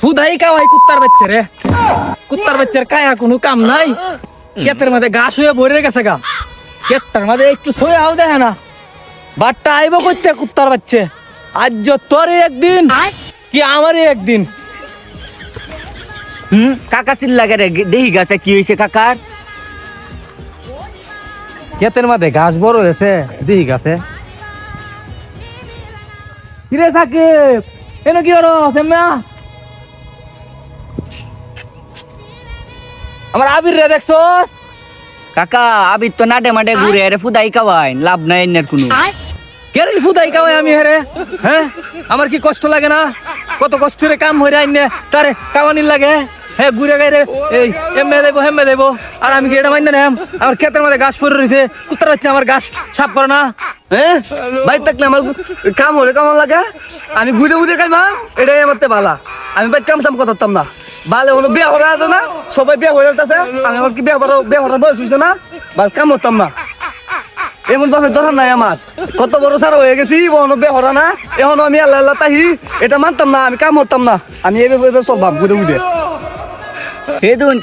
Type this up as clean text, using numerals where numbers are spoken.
ফুদাই kawaii কুত্তার বাচ্চা রে, কুত্তার বাচ্চার কায়া কোনো কাম নাই। ক্ষেতের মধ্যে ঘাস হয়ে ভরে গেছে গা, ক্ষেতের মধ্যে একটু সয়ে আও দেখে না, বাট্টা আইব করতে কুত্তার বাচ্চা। আজ তোরই একদিন কি আমারই একদিন। কাকা চিল্লাগে রে, দেখি গাছে কি হয়েছে কাকার। ক্ষেতের মধ্যে ঘাস বড় হয়েছে, দিই গাছে। কিরে সাকিব, এনে কি হলো সেম্মা? আমার আবির রে দেখছস? কাকা আবির তো নাডে মাডে ঘুরে আরে ফুদাই কাওয়াই, লাভ নাই এর কোনো। কে রে ফুদাই কাওয়াই আমি হেরে? হ্যাঁ, আমার কি কষ্ট লাগে না? কত কষ্টের কাম হইরা আইনে তারে কাওয়ানির লাগে। হ্যাঁ, ঘুরে গাইরে এই এমে দেবো হেমে দেবো, আর আমি কি এটা মাইনে নেম? আমার ক্ষেতের মধ্যে ঘাস পড়ে রয়েছে, কুত্তার বাচ্চা আমার ঘাস সাফ করে না। হ্যাঁ ভাই থাকলে আমার কাম হলে কেমন লাগে? আমি ঘুরে ঘুরে খাইমাম, এটাই আমার তে ভালা। আমি ভাই কাম সাম করতাম না, ভালো হলো বিয়া করা আছে না, সবাই বিয়া হয়ে আছে। আমি আমার কি বিয়া করার বয়স হয়েছে না, ভাল কাম করতাম না। এমন ভাবে দরকার নাই আমার, কত বড় সারা হয়ে গেছি, এখনো বিয়া করা না, এখনো আমি আল্লাহ আল্লাহ তাহি এটা মানতাম না, আমি কাম করতাম না। আমি এভাবে চলবাম ঘুরে ঘুরে। হে দুন